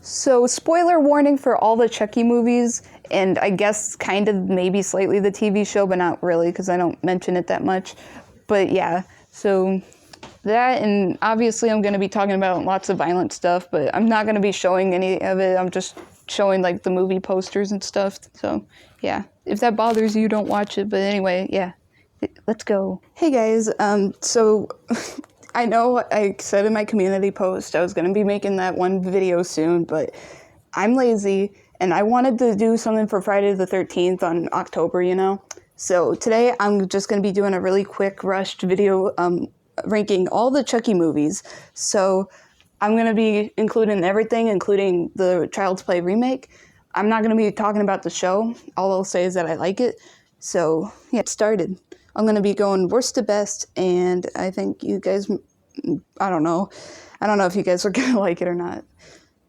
So, spoiler warning for all the Chucky movies, and I guess kind of maybe slightly the TV show, but not really because I don't mention it that much. But yeah, so that, and obviously I'm going to be talking about lots of violent stuff, but I'm not going to be showing any of it. I'm just showing like the movie posters and stuff. So yeah, if that bothers you, don't watch it. But anyway, yeah, let's go. Hey guys, so I know I said in my community post I was going to be making that one video soon, but I'm lazy and I wanted to do something for Friday the 13th on October, you know? So today I'm just going to be doing a really quick rushed video ranking all the Chucky movies. So I'm going to be including everything, including the Child's Play remake. I'm not going to be talking about the show. All I'll say is that I like it. So yeah, it started. I'm going to be going worst to best, and I think you guys, I don't know if you guys are going to like it or not.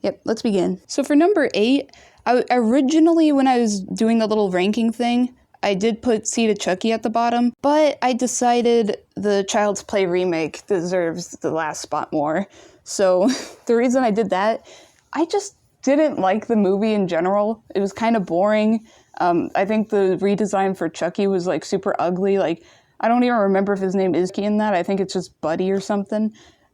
Yep, let's begin. So for number 8, I originally, when I was doing the little ranking thing, I did put Seed of Chucky at the bottom, but I decided the Child's Play remake deserves the last spot more. So the reason I did that, I just didn't like the movie in general. It was kind of boring. I think the redesign for Chucky was like super ugly. Like, I don't even remember if his name is Chucky in that. I think it's just Buddy or something.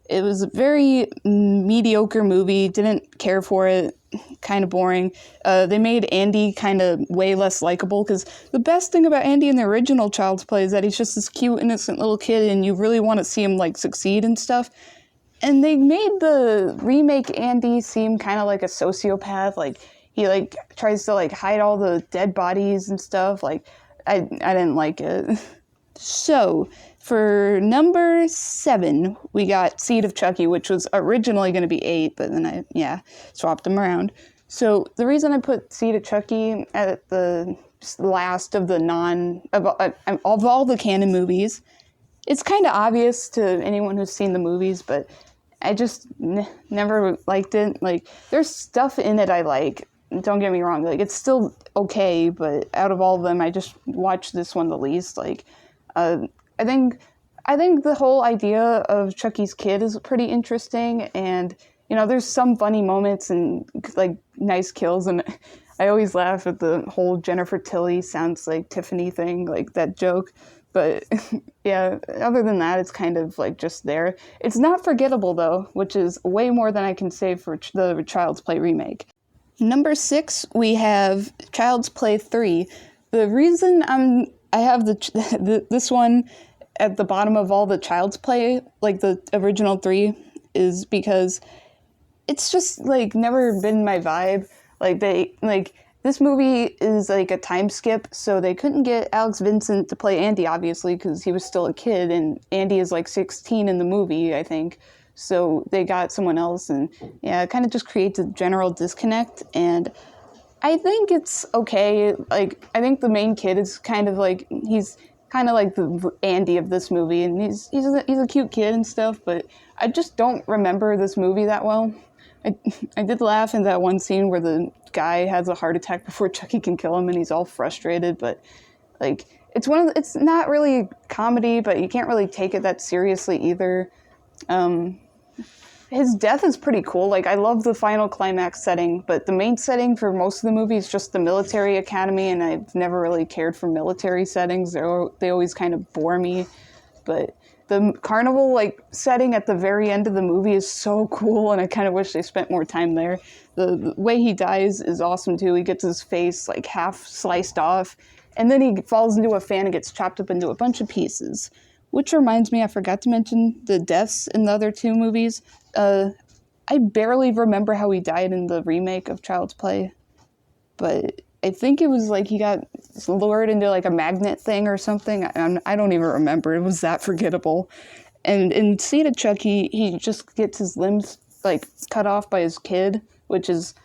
It was a very mediocre movie. Didn't care for it. Kind of boring. They made Andy kind of way less likable, because the best thing about Andy in the original Child's Play is that he's just this cute, innocent little kid, and you really want to see him like succeed and stuff. And they made the remake Andy seem kind of like a sociopath. Like, he like tries to like hide all the dead bodies and stuff. Like, I didn't like it. So for number 7, we got Seed of Chucky, which was originally going to be 8, but then I swapped them around. So the reason I put Seed of Chucky at the last of the of all the canon movies, it's kind of obvious to anyone who's seen the movies, but I just never liked it. Like, there's stuff in it I like. Don't get me wrong. Like, it's still okay, but out of all of them, I just watched this one the least. Like, I think the whole idea of Chucky's kid is pretty interesting, and you know, there's some funny moments and like nice kills, and I always laugh at the whole Jennifer Tilly sounds like Tiffany thing, like that joke. But yeah, other than that, it's kind of like just there. It's not forgettable though, which is way more than I can say for the Child's Play remake. Number 6, we have Child's Play 3. The reason I have this one at the bottom of all the Child's Play, like the original 3, is because it's just like never been my vibe. This movie is like a time skip, so they couldn't get Alex Vincent to play Andy, obviously, because he was still a kid, and Andy is like 16 in the movie, I think. So they got someone else, and yeah, it kind of just creates a general disconnect, and I think it's okay. Like, I think the main kid is kind of like, he's kind of like the Andy of this movie, and he's a cute kid and stuff, but I just don't remember this movie that well. I did laugh in that one scene where the guy has a heart attack before Chucky can kill him, and he's all frustrated, but like, it's not really comedy, but you can't really take it that seriously either. His death is pretty cool. Like, I love the final climax setting, but the main setting for most of the movie is just the military academy, and I've never really cared for military settings. They always kind of bore me. But the carnival like setting at the very end of the movie is so cool, and I kind of wish they spent more time there. The way he dies is awesome too. He gets his face like half sliced off, and then he falls into a fan and gets chopped up into a bunch of pieces. Which reminds me, I forgot to mention the deaths in the other 2 movies. I barely remember how he died in the remake of Child's Play, but I think it was like he got lured into like a magnet thing or something. I don't even remember. It was that forgettable. And in Seed of Chucky, he just gets his limbs like cut off by his kid, which is,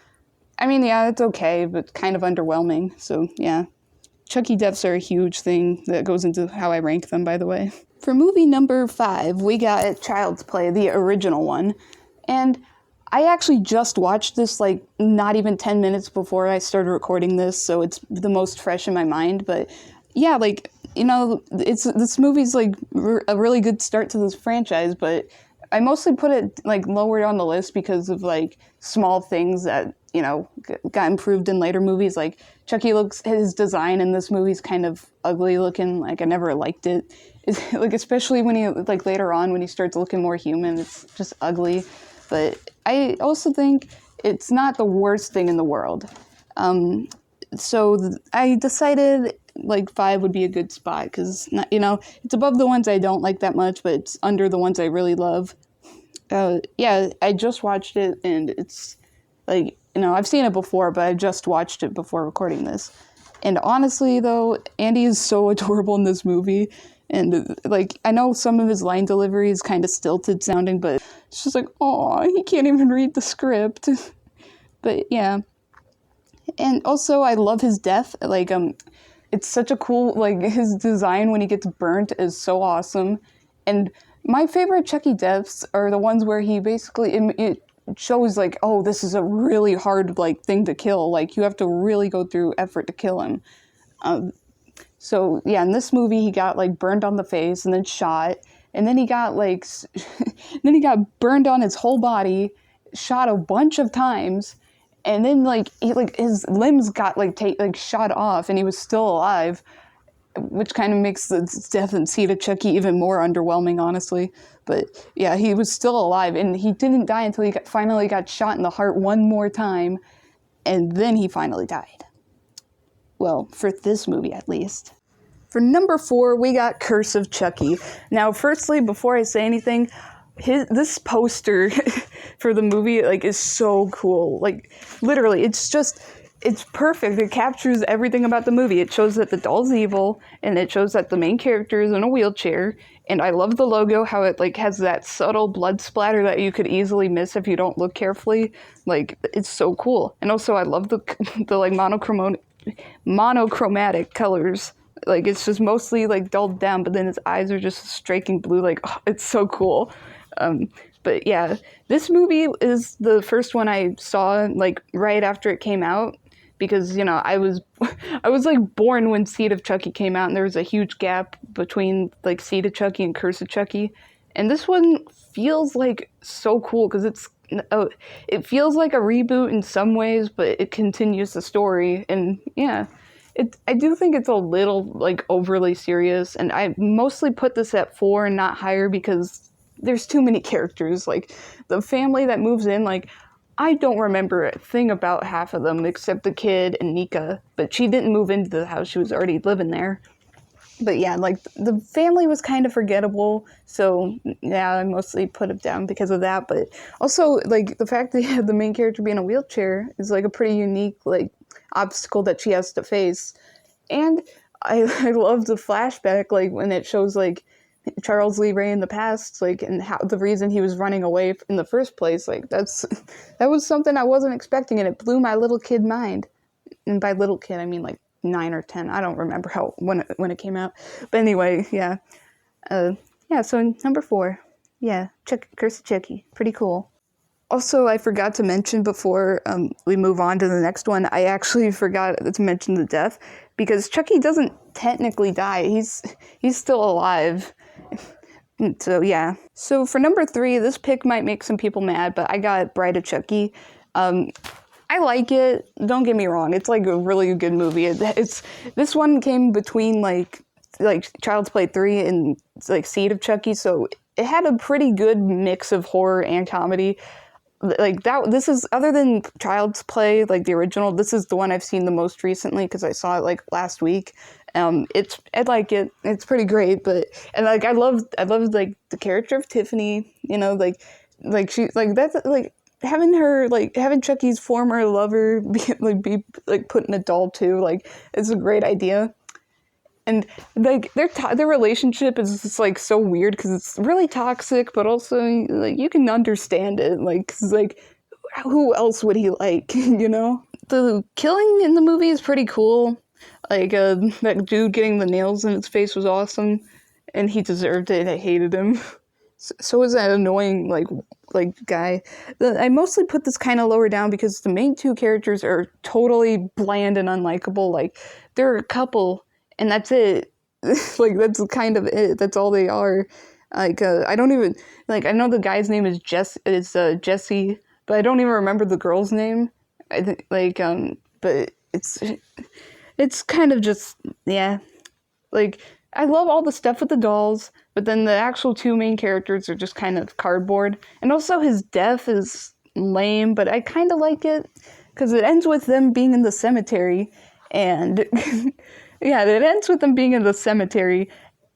I mean, yeah, it's okay, but kind of underwhelming. So yeah, Chucky deaths are a huge thing that goes into how I rank them, by the way. For movie number 5, we got Child's Play, the original one, and I actually just watched this like not even 10 minutes before I started recording this, so it's the most fresh in my mind. But yeah, like, you know, this movie's like a really good start to this franchise, but I mostly put it like lower on the list because of like small things that got improved in later movies. Like Chucky his design in this movie is kind of ugly looking. Like I never liked it. It's, like especially when he like later on when he starts looking more human, it's just ugly. But I also think it's not the worst thing in the world. I decided like 5 would be a good spot because it's above the ones I don't like that much, but it's under the ones I really love. Yeah, I just watched it and it's like I've seen it before, but I just watched it before recording this. And honestly, though, Andy is so adorable in this movie. And like I know some of his line delivery is kind of stilted sounding, but it's just like, oh, he can't even read the script. But yeah. And also, I love his death. Like, it's such a cool, like, his design when he gets burnt is so awesome. And my favorite Chucky deaths are the ones where he basically, it shows, like, oh, this is a really hard, like, thing to kill. Like, you have to really go through effort to kill him. So, yeah, in this movie, he got, like, burned on the face and then shot. And then he got, like, then he got burned on his whole body, shot a bunch of times. And then, like, his limbs got, like, shot off, and he was still alive, which kind of makes the death and Seed of Chucky even more underwhelming, honestly. But, yeah, he was still alive, and he didn't die until he finally got shot in the heart one more time, and then he finally died. Well, for this movie, at least. For number 4, we got Curse of Chucky. Now, firstly, before I say anything, this poster for the movie like is so cool. Like literally, it's perfect. It captures everything about the movie. It shows that the doll's evil, and it shows that the main character is in a wheelchair. And I love the logo, how it like has that subtle blood splatter that you could easily miss if you don't look carefully. Like it's so cool. And also I love the like monochromatic colors. Like it's just mostly like dulled down, but then his eyes are just striking blue. Like it's so cool. But yeah, this movie is the first one I saw like right after it came out because I was like born when Seed of Chucky came out, and there was a huge gap between like Seed of Chucky and Curse of Chucky, and this one feels like so cool because it feels like a reboot in some ways, but it continues the story, and yeah. I do think it's a little like overly serious, and I mostly put this at 4 and not higher because there's too many characters. Like the family that moves in, like I don't remember a thing about half of them except the kid and Nika, but she didn't move into the house, she was already living there. But yeah, like the family was kind of forgettable, so yeah, I mostly put it down because of that. But also like the fact that the main character being in a wheelchair is like a pretty unique like obstacle that she has to face. And I love the flashback, like when it shows like Charles Lee Ray in the past, like, and how the reason he was running away in the first place, like that was something I wasn't expecting, and it blew my little kid mind. And by little kid, I mean like 9 or 10. I don't remember when it came out, but anyway, yeah, yeah. So number 4, yeah, Curse of Chucky, pretty cool. Also, I forgot to mention before we move on to the next one, I actually forgot to mention the death, because Chucky doesn't technically die. He's still alive. So, yeah. So, for number 3, this pick might make some people mad, but I got Bride of Chucky. I like it. Don't get me wrong. It's, like, a really good movie. This one came between, like Child's Play 3 and, like, Seed of Chucky, so it had a pretty good mix of horror and comedy. Like that, this is, other than Child's Play, like the original, this is the one I've seen the most recently because I saw it like last week. I like it. It's pretty great, and like I love like the character of Tiffany. Like she, like that's like having Chucky's former lover be put in a doll too. Like it's a great idea. And like their relationship is just like so weird because it's really toxic, but also like you can understand it. Like, 'cause, like who else would he like? The killing in the movie is pretty cool. Like that dude getting the nails in his face was awesome, and he deserved it. I hated him. So was that annoying like guy. I mostly put this kind of lower down because the main 2 characters are totally bland and unlikable. Like they're a couple. And that's it. Like, that's kind of it. That's all they are. Like, I don't even, like, I know the guy's name is Jesse, but I don't even remember the girl's name. I think, like, but it's kind of just, yeah. Like, I love all the stuff with the dolls, but then the actual two main characters are just kind of cardboard. And also his death is lame, but I kind of like it, because it ends with them being in the cemetery, and yeah, it ends with them being in the cemetery,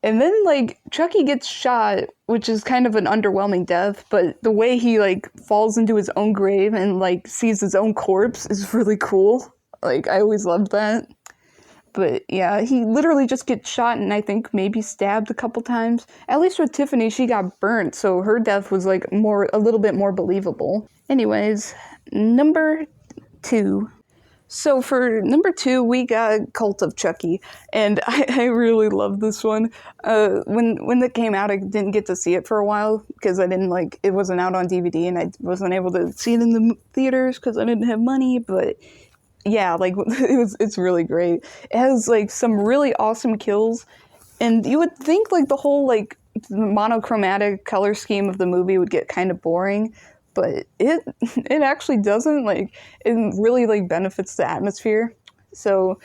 and then, like, Chucky gets shot, which is kind of an underwhelming death, but the way he, like, falls into his own grave and, like, sees his own corpse is really cool. Like, I always loved that. But yeah, he literally just gets shot and I think maybe stabbed a couple times. At least with Tiffany, she got burnt, so her death was, like, a little bit more believable. Anyways, number 2. So for number 2, we got Cult of Chucky, and I really love this one. When it came out, I didn't get to see it for a while because it wasn't out on DVD, and I wasn't able to see it in the theaters because I didn't have money. But yeah, like, it's really great. It has, like, some really awesome kills, and you would think, like, the whole, like, monochromatic color scheme of the movie would get kind of boring, but it actually doesn't. Like, it really, like, benefits the atmosphere. So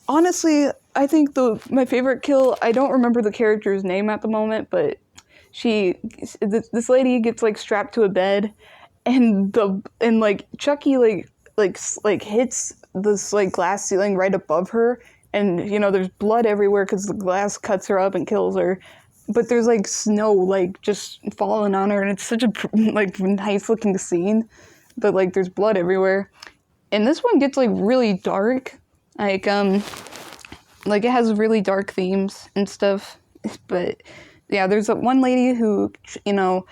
honestly, I think my favorite kill, I don't remember the character's name at the moment, but this lady gets, like, strapped to a bed, and like, Chucky hits this, like, glass ceiling right above her, and, you know, there's blood everywhere because the glass cuts her up and kills her, but there's, like, snow, like, just falling on her, and it's such a, like, nice looking scene, but, like, there's blood everywhere. And this one gets, like, really dark, like, it has really dark themes and stuff, but yeah, there's one lady who, you know,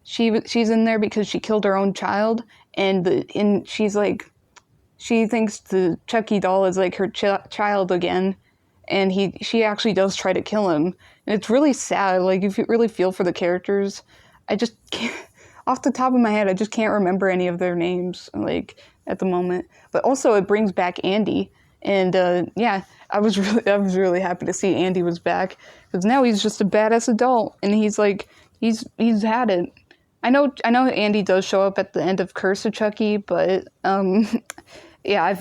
she's in there because she killed her own child, and she's like, she thinks the Chucky doll is, like, her child again, and she actually does try to kill him. And it's really sad. Like, if you really feel for the characters, I just can't, off the top of my head, I just can't remember any of their names, like, at the moment. But also, it brings back Andy, and yeah, I was really happy to see Andy was back, because now he's just a badass adult, and he's had it. I know Andy does show up at the end of Curse of Chucky, but yeah, I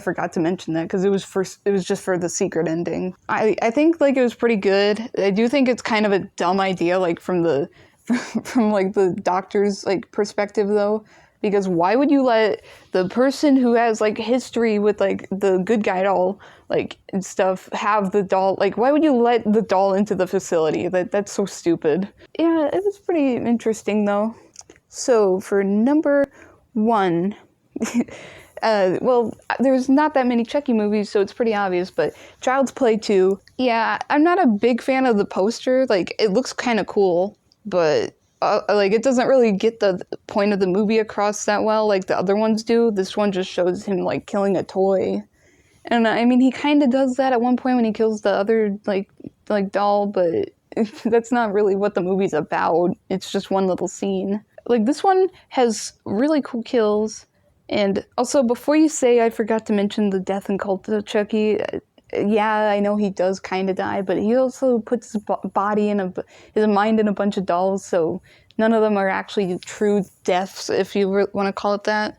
forgot to mention that because it was just for the secret ending. I think, like, it was pretty good. I do think it's kind of a dumb idea, like, from like the doctor's, like, perspective, though, because why would you let the person who has, like, history with, like, the good guy doll, like, and stuff have the doll? Like, why would you let the doll into the facility? That's so stupid. Yeah, it was pretty interesting, though. So for number 1, well, there's not that many Chucky movies, so it's pretty obvious, but Child's Play 2. Yeah, I'm not a big fan of the poster. Like, it looks kind of cool, but like, it doesn't really get the point of the movie across that well like the other ones do. This one just shows him, like, killing a toy. And I mean, he kind of does that at one point when he kills the other, like doll, but that's not really what the movie's about. It's just one little scene. Like, this one has really cool kills. And also, before you say I forgot to mention the death and Cult of Chucky, yeah, I know he does kind of die, but he also puts his body his mind in a bunch of dolls, so none of them are actually true deaths, if you want to call it that.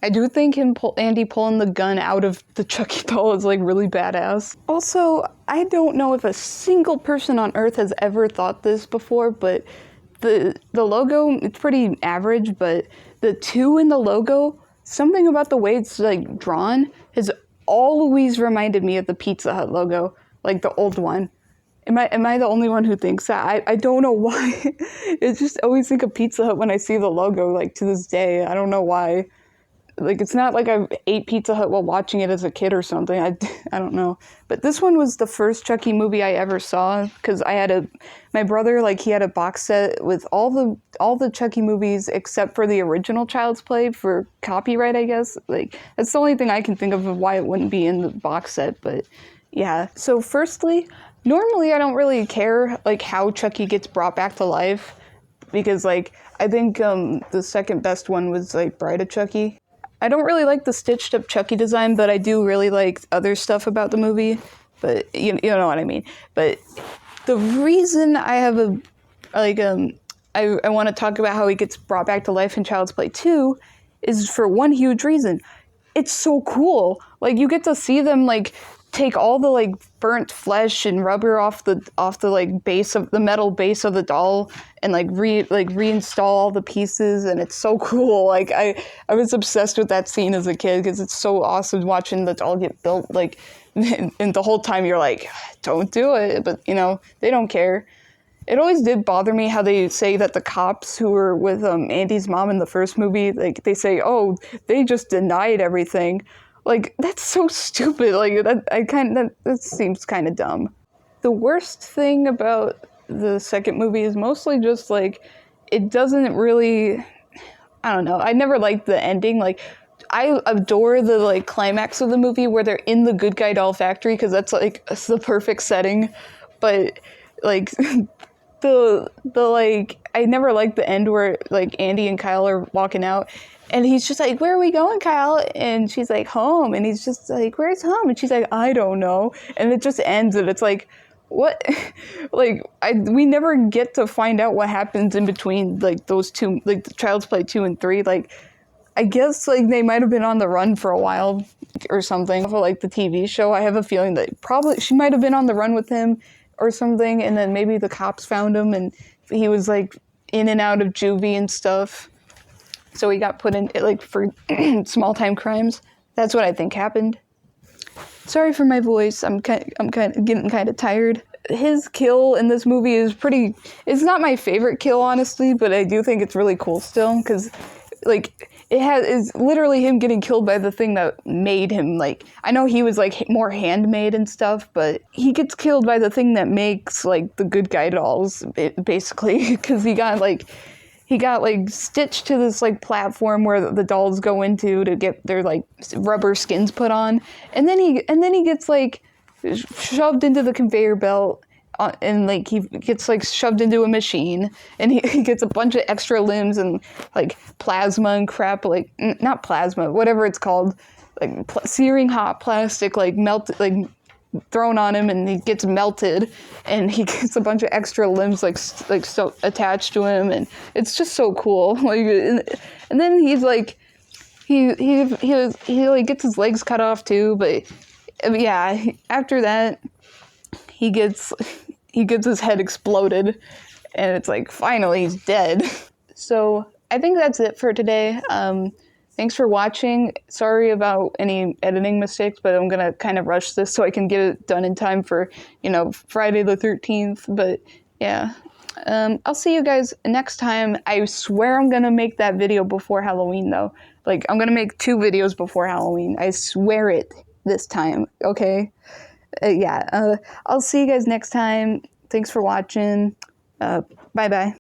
I do think Andy pulling the gun out of the Chucky doll is, like, really badass. Also, I don't know if a single person on Earth has ever thought this before, but the logo, it's pretty average, but the 2 in the logo, something about the way it's, like, drawn has always reminded me of the Pizza Hut logo, like the old one. Am I the only one who thinks that? I don't know why. I just always think of Pizza Hut when I see the logo, like, to this day. I don't know why. Like, it's not like I ate Pizza Hut while watching it as a kid or something. I don't know. But this one was the first Chucky movie I ever saw, because my brother, like, he had a box set with all the Chucky movies except for the original Child's Play for copyright, I guess. Like, that's the only thing I can think of why it wouldn't be in the box set, but yeah. So firstly, normally I don't really care, like, how Chucky gets brought back to life, because, like, I think the second best one was, like, Bride of Chucky. I don't really like the stitched up Chucky design, but I do really like other stuff about the movie. But you know what I mean. But the reason I have a like I want to talk about how he gets brought back to life in Child's Play 2 is for one huge reason. It's so cool. Like you get to see them like take all the like burnt flesh and rubber off the like base of the metal base of the doll and like reinstall all the pieces, and it's so cool. Like I was obsessed with that scene as a kid because it's so awesome watching the doll get built. Like and the whole time you're like, don't do it, but you know they don't care. It always did bother me how they say that the cops who were with Andy's mom in the first movie, like they say, oh, they just denied everything. Like that's so stupid. Like that seems kind of dumb. The worst thing about the second movie is mostly just like it doesn't really. I don't know. I never liked the ending. Like I adore the like climax of the movie where they're in the good guy doll factory because that's like it's the perfect setting, but like. The like I never liked the end where like Andy and Kyle are walking out and he's just like, where are we going, Kyle? And she's like, home. And he's just like, where's home? And she's like, I don't know. And it just ends and it's like, what? Like we never get to find out what happens in between like those two, like the Child's Play 2 and 3. Like I guess like they might have been on the run for a while or something for like the TV show. I have a feeling that probably she might have been on the run with him or something, and then maybe the cops found him and he was like in and out of juvie and stuff, so he got put in like for small time crimes. That's what I think happened. Sorry for my voice. I'm kind of getting kind of tired. His kill in this movie is pretty. It's not my favorite kill, honestly, but I do think it's really cool still because like is literally him getting killed by the thing that made him. Like I know he was like more handmade and stuff, but he gets killed by the thing that makes like the good guy dolls basically because he got like stitched to this like platform where the dolls go into to get their like rubber skins put on, and then he gets like shoved into the conveyor belt. And like he gets like shoved into a machine and he gets a bunch of extra limbs and like plasma and crap, like not plasma, whatever it's called, like searing hot plastic like melted, like thrown on him, and he gets melted and he gets a bunch of extra limbs like so attached to him, and it's just so cool. Like and then he's like he like gets his legs cut off too, but yeah, after that he gets his head exploded, and it's like, finally, he's dead. So I think that's it for today. Thanks for watching. Sorry about any editing mistakes, but I'm going to kind of rush this so I can get it done in time for, Friday the 13th. But yeah, I'll see you guys next time. I swear I'm going to make that video before Halloween, though. Like, I'm going to make 2 videos before Halloween. I swear it this time, okay? I'll see you guys next time. Thanks for watching. Bye-bye.